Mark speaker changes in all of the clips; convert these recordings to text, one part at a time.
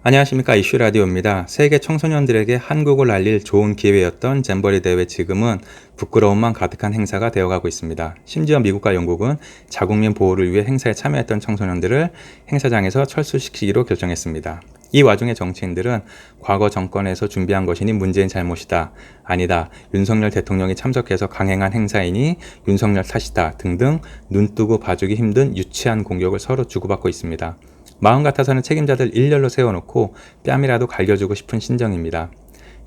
Speaker 1: 안녕하십니까. 이슈라디오입니다. 세계 청소년들에게 한국을 알릴 좋은 기회였던 잼버리 대회, 지금은 부끄러움만 가득한 행사가 되어가고 있습니다. 심지어 미국과 영국은 자국민 보호를 위해 행사에 참여했던 청소년들을 행사장에서 철수시키기로 결정했습니다. 이 와중에 정치인들은 과거 정권에서 준비한 것이니 문재인 잘못이다, 아니다, 윤석열 대통령이 참석해서 강행한 행사이니 윤석열 탓이다 등등 눈뜨고 봐주기 힘든 유치한 공격을 서로 주고받고 있습니다. 마음 같아서는 책임자들 일렬로 세워놓고 뺨이라도 갈겨주고 싶은 심정입니다.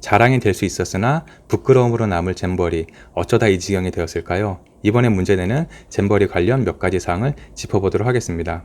Speaker 1: 자랑이 될 수 있었으나 부끄러움으로 남을 잼버리, 어쩌다 이 지경이 되었을까요? 이번에 문제되는 잼버리 관련 몇 가지 사항을 짚어보도록 하겠습니다.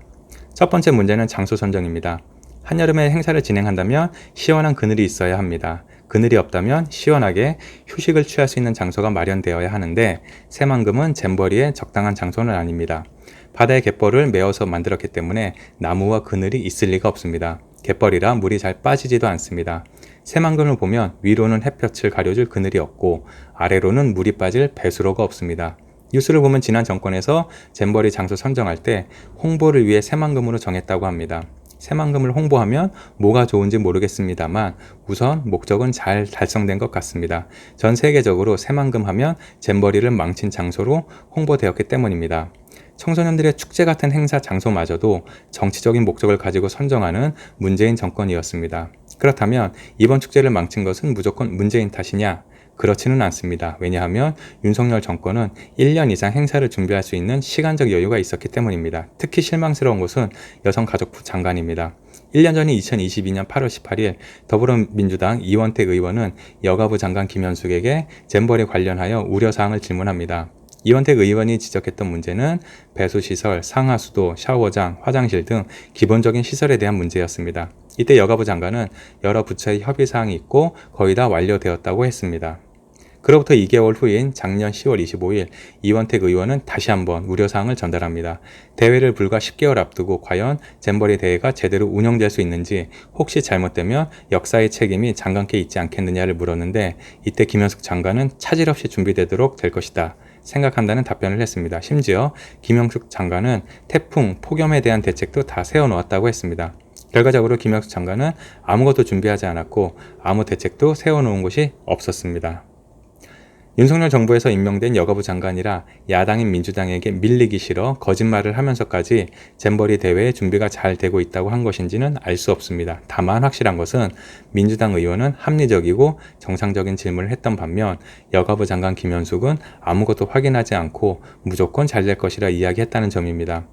Speaker 1: 첫 번째 문제는 장소 선정입니다. 한여름에 행사를 진행한다면 시원한 그늘이 있어야 합니다. 그늘이 없다면 시원하게 휴식을 취할 수 있는 장소가 마련되어야 하는데, 새만금은 잼버리의 적당한 장소는 아닙니다. 바다에 갯벌을 메어서 만들었기 때문에 나무와 그늘이 있을 리가 없습니다. 갯벌이라 물이 잘 빠지지도 않습니다. 새만금을 보면 위로는 햇볕을 가려줄 그늘이 없고 아래로는 물이 빠질 배수로가 없습니다. 뉴스를 보면 지난 정권에서 잼버리 장소 선정할 때 홍보를 위해 새만금으로 정했다고 합니다. 새만금을 홍보하면 뭐가 좋은지 모르겠습니다만 우선 목적은 잘 달성된 것 같습니다. 전 세계적으로 새만금 하면 잼버리를 망친 장소로 홍보되었기 때문입니다. 청소년들의 축제 같은 행사 장소마저도 정치적인 목적을 가지고 선정하는 문재인 정권이었습니다. 그렇다면 이번 축제를 망친 것은 무조건 문재인 탓이냐? 그렇지는 않습니다. 왜냐하면 윤석열 정권은 1년 이상 행사를 준비할 수 있는 시간적 여유가 있었기 때문입니다. 특히 실망스러운 것은 여성가족부 장관입니다. 1년 전인 2022년 8월 18일 더불어민주당 이원택 의원은 여가부 장관 김현숙에게 잼버리 관련하여 우려사항을 질문합니다. 이원택 의원이 지적했던 문제는 배수시설, 상하수도, 샤워장, 화장실 등 기본적인 시설에 대한 문제였습니다. 이때 여가부 장관은 여러 부처의 협의사항이 있고 거의 다 완료되었다고 했습니다. 그로부터 2개월 후인 작년 10월 25일 이원택 의원은 다시 한번 우려사항을 전달합니다. 대회를 불과 10개월 앞두고 과연 잼버리 대회가 제대로 운영될 수 있는지, 혹시 잘못되면 역사의 책임이 장관께 있지 않겠느냐를 물었는데, 이때 김현숙 장관은 차질 없이 준비되도록 될 것이다 생각한다는 답변을 했습니다. 심지어 김현숙 장관은 태풍, 폭염에 대한 대책도 다 세워놓았다고 했습니다. 결과적으로 김현숙 장관은 아무것도 준비하지 않았고 아무 대책도 세워놓은 곳이 없었습니다. 윤석열 정부에서 임명된 여가부 장관이라 야당인 민주당에게 밀리기 싫어 거짓말을 하면서까지 잼버리 대회의 준비가 잘 되고 있다고 한 것인지는 알 수 없습니다. 다만 확실한 것은 민주당 의원은 합리적이고 정상적인 질문을 했던 반면 여가부 장관 김현숙은 아무것도 확인하지 않고 무조건 잘 될 것이라 이야기했다는 점입니다.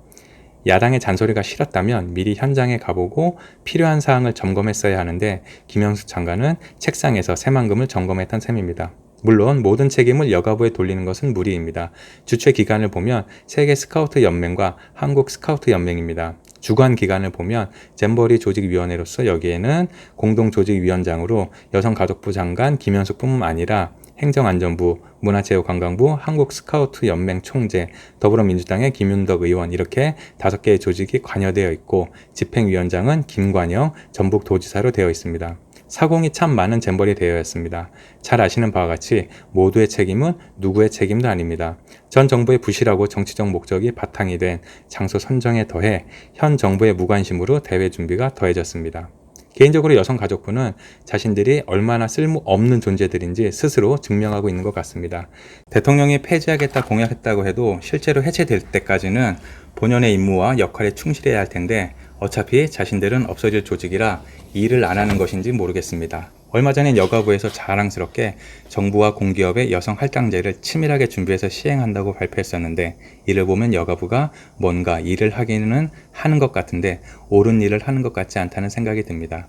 Speaker 1: 야당의 잔소리가 싫었다면 미리 현장에 가보고 필요한 사항을 점검했어야 하는데, 김현숙 장관은 책상에서 새만금을 점검했던 셈입니다. 물론 모든 책임을 여가부에 돌리는 것은 무리입니다. 주최 기관을 보면 세계 스카우트 연맹과 한국 스카우트 연맹입니다. 주관 기관을 보면 잼버리 조직위원회로서 여기에는 공동조직위원장으로 여성가족부 장관 김현숙뿐만 아니라 행정안전부, 문화체육관광부, 한국스카우트연맹 총재, 더불어민주당의 김윤덕 의원, 이렇게 5개의 조직이 관여되어 있고 집행위원장은 김관영 전북도지사로 되어 있습니다. 사공이 참 많은 잼버리 대회였습니다. 잘 아시는 바와 같이 모두의 책임은 누구의 책임도 아닙니다. 전 정부의 부실하고 정치적 목적이 바탕이 된 장소 선정에 더해 현 정부의 무관심으로 대회 준비가 더해졌습니다. 개인적으로 여성가족부는 자신들이 얼마나 쓸모없는 존재들인지 스스로 증명하고 있는 것 같습니다. 대통령이 폐지하겠다 공약했다고 해도 실제로 해체될 때까지는 본연의 임무와 역할에 충실해야 할 텐데, 어차피 자신들은 없어질 조직이라 일을 안 하는 것인지 모르겠습니다. 얼마 전엔 여가부에서 자랑스럽게 정부와 공기업의 여성 할당제를 치밀하게 준비해서 시행한다고 발표했었는데, 이를 보면 여가부가 뭔가 일을 하기는 하는 것 같은데 옳은 일을 하는 것 같지 않다는 생각이 듭니다.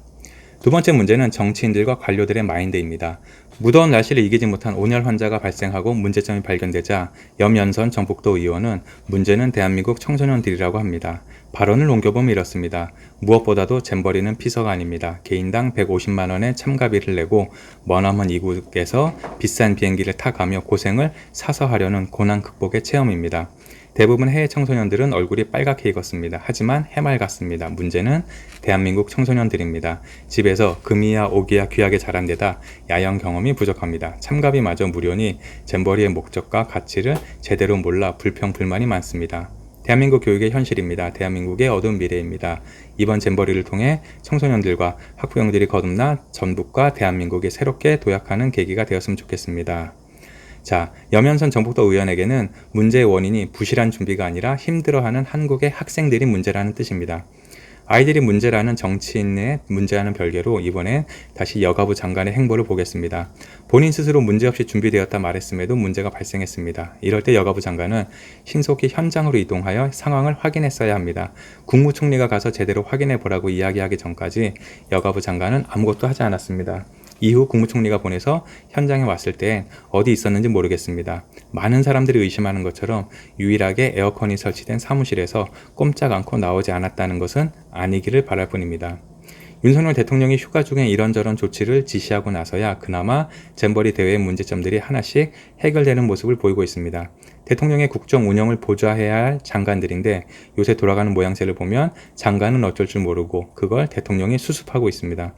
Speaker 1: 두 번째 문제는 정치인들과 관료들의 마인드입니다. 무더운 날씨를 이기지 못한 온열 환자가 발생하고 문제점이 발견되자 염연선 전북도 의원은 문제는 대한민국 청소년들이라고 합니다. 발언을 옮겨보면 이렇습니다. 무엇보다도 잼버리는 피서가 아닙니다. 개인당 150만 원의 참가비를 내고 머나먼 이국에서 비싼 비행기를 타가며 고생을 사서 하려는 고난 극복의 체험입니다. 대부분 해외 청소년들은 얼굴이 빨갛게 익었습니다. 하지만 해맑았습니다. 문제는 대한민국 청소년들입니다. 집에서 금이야 오기야 귀하게 자란 데다 야영 경험이 부족합니다. 참가비마저 무료니 잼버리의 목적과 가치를 제대로 몰라 불평 불만이 많습니다. 대한민국 교육의 현실입니다. 대한민국의 어두운 미래입니다. 이번 잼버리를 통해 청소년들과 학부형들이 거듭나 전북과 대한민국이 새롭게 도약하는 계기가 되었으면 좋겠습니다. 자, 염현선 정북도 의원에게는 문제의 원인이 부실한 준비가 아니라 힘들어하는 한국의 학생들이 문제라는 뜻입니다. 아이들이 문제라는 정치인의 문제와는 별개로 이번엔 다시 여가부 장관의 행보를 보겠습니다. 본인 스스로 문제없이 준비되었다 말했음에도 문제가 발생했습니다. 이럴 때 여가부 장관은 신속히 현장으로 이동하여 상황을 확인했어야 합니다. 국무총리가 가서 제대로 확인해 보라고 이야기하기 전까지 여가부 장관은 아무것도 하지 않았습니다. 이후 국무총리가 보내서 현장에 왔을 때 어디 있었는지 모르겠습니다. 많은 사람들이 의심하는 것처럼 유일하게 에어컨이 설치된 사무실에서 꼼짝 않고 나오지 않았다는 것은 아니기를 바랄 뿐입니다. 윤석열 대통령이 휴가 중에 이런저런 조치를 지시하고 나서야 그나마 잼버리 대회의 문제점들이 하나씩 해결되는 모습을 보이고 있습니다. 대통령의 국정 운영을 보좌해야 할 장관들인데 요새 돌아가는 모양새를 보면 장관은 어쩔 줄 모르고 그걸 대통령이 수습하고 있습니다.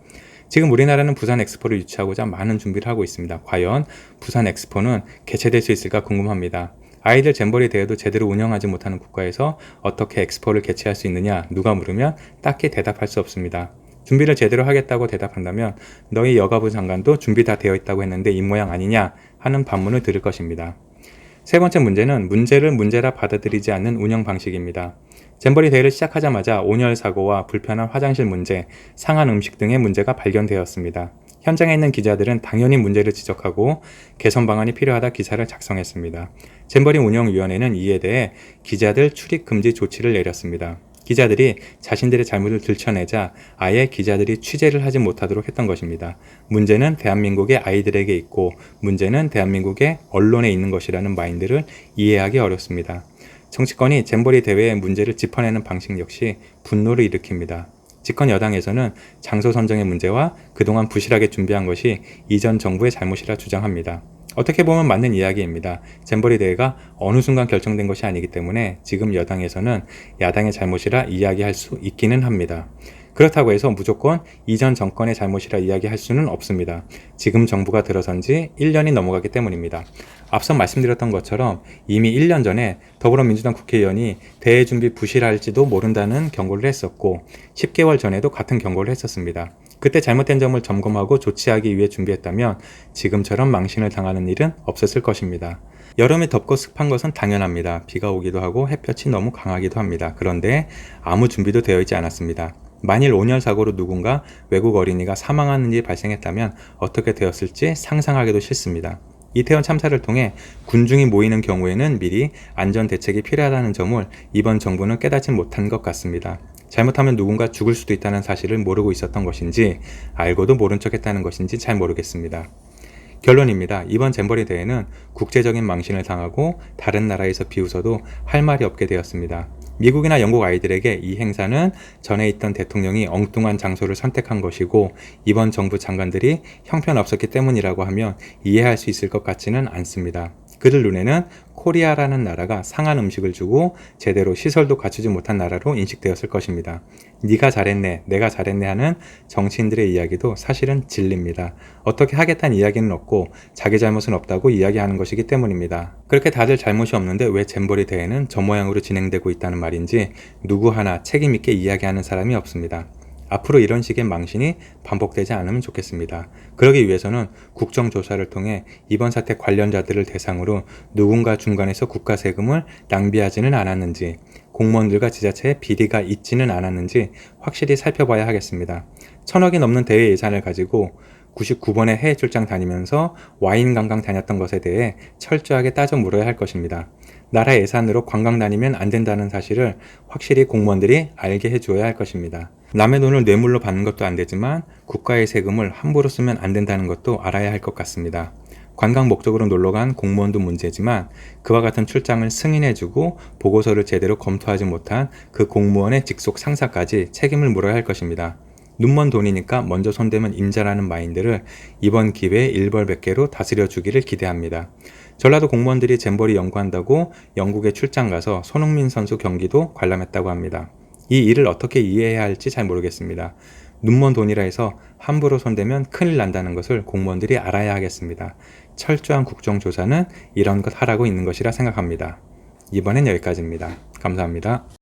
Speaker 1: 지금 우리나라는 부산 엑스포를 유치하고자 많은 준비를 하고 있습니다. 과연 부산 엑스포는 개최될 수 있을까 궁금합니다. 아이들 잼버리 대회도 제대로 운영하지 못하는 국가에서 어떻게 엑스포를 개최할 수 있느냐 누가 물으면 딱히 대답할 수 없습니다. 준비를 제대로 하겠다고 대답한다면 너희 여가부 장관도 준비 다 되어 있다고 했는데 이 모양 아니냐 하는 반문을 들을 것입니다. 세 번째 문제는 문제를 문제라 받아들이지 않는 운영 방식입니다. 잼버리 대회를 시작하자마자 온열 사고와 불편한 화장실 문제, 상한 음식 등의 문제가 발견되었습니다. 현장에 있는 기자들은 당연히 문제를 지적하고 개선 방안이 필요하다 기사를 작성했습니다. 잼버리 운영위원회는 이에 대해 기자들 출입 금지 조치를 내렸습니다. 기자들이 자신들의 잘못을 들춰내자 아예 기자들이 취재를 하지 못하도록 했던 것입니다. 문제는 대한민국의 아이들에게 있고 문제는 대한민국의 언론에 있는 것이라는 마인드를 이해하기 어렵습니다. 정치권이 잼버리 대회의 문제를 짚어내는 방식 역시 분노를 일으킵니다. 집권 여당에서는 장소 선정의 문제와 그동안 부실하게 준비한 것이 이전 정부의 잘못이라 주장합니다. 어떻게 보면 맞는 이야기입니다. 잼버리 대회가 어느 순간 결정된 것이 아니기 때문에 지금 여당에서는 야당의 잘못이라 이야기할 수 있기는 합니다. 그렇다고 해서 무조건 이전 정권의 잘못이라 이야기할 수는 없습니다. 지금 정부가 들어선 지 1년이 넘어가기 때문입니다. 앞서 말씀드렸던 것처럼 이미 1년 전에 더불어민주당 국회의원이 대회 준비 부실할지도 모른다는 경고를 했었고 10개월 전에도 같은 경고를 했었습니다. 그때 잘못된 점을 점검하고 조치하기 위해 준비했다면 지금처럼 망신을 당하는 일은 없었을 것입니다. 여름이 덥고 습한 것은 당연합니다. 비가 오기도 하고 햇볕이 너무 강하기도 합니다. 그런데 아무 준비도 되어 있지 않았습니다. 만일 온열 사고로 누군가 외국 어린이가 사망하는 일이 발생했다면 어떻게 되었을지 상상하기도 싫습니다. 이태원 참사를 통해 군중이 모이는 경우에는 미리 안전 대책이 필요하다는 점을 이번 정부는 깨닫지 못한 것 같습니다. 잘못하면 누군가 죽을 수도 있다는 사실을 모르고 있었던 것인지 알고도 모른 척 했다는 것인지 잘 모르겠습니다. 결론입니다. 이번 잼버리 대회는 국제적인 망신을 당하고 다른 나라에서 비웃어도 할 말이 없게 되었습니다. 미국이나 영국 아이들에게 이 행사는 전에 있던 대통령이 엉뚱한 장소를 선택한 것이고 이번 정부 장관들이 형편없었기 때문이라고 하면 이해할 수 있을 것 같지는 않습니다. 그들 눈에는 코리아라는 나라가 상한 음식을 주고 제대로 시설도 갖추지 못한 나라로 인식되었을 것입니다. 네가 잘했네, 내가 잘했네 하는 정치인들의 이야기도 사실은 진리입니다. 어떻게 하겠다는 이야기는 없고 자기 잘못은 없다고 이야기하는 것이기 때문입니다. 그렇게 다들 잘못이 없는데 왜 잼버리 대회는 저 모양으로 진행되고 있다는 말인지 누구 하나 책임 있게 이야기하는 사람이 없습니다. 앞으로 이런 식의 망신이 반복되지 않으면 좋겠습니다. 그러기 위해서는 국정조사를 통해 이번 사태 관련자들을 대상으로 누군가 중간에서 국가 세금을 낭비하지는 않았는지, 공무원들과 지자체에 비리가 있지는 않았는지 확실히 살펴봐야 하겠습니다. 1,000억이 넘는 대회 예산을 가지고 99번의 해외 출장 다니면서 와인 관광 다녔던 것에 대해 철저하게 따져 물어야 할 것입니다. 나라 예산으로 관광 다니면 안 된다는 사실을 확실히 공무원들이 알게 해주어야 할 것입니다. 남의 돈을 뇌물로 받는 것도 안 되지만 국가의 세금을 함부로 쓰면 안 된다는 것도 알아야 할 것 같습니다. 관광 목적으로 놀러간 공무원도 문제지만 그와 같은 출장을 승인해주고 보고서를 제대로 검토하지 못한 그 공무원의 직속 상사까지 책임을 물어야 할 것입니다. 눈먼 돈이니까 먼저 손대면 임자라는 마인드를 이번 기회에 일벌백계로 다스려주기를 기대합니다. 전라도 공무원들이 잼버리 연구한다고 영국에 출장 가서 손흥민 선수 경기도 관람했다고 합니다. 이 일을 어떻게 이해해야 할지 잘 모르겠습니다. 눈먼 돈이라 해서 함부로 손대면 큰일 난다는 것을 공무원들이 알아야 하겠습니다. 철저한 국정조사는 이런 것 하라고 있는 것이라 생각합니다. 이번엔 여기까지입니다. 감사합니다.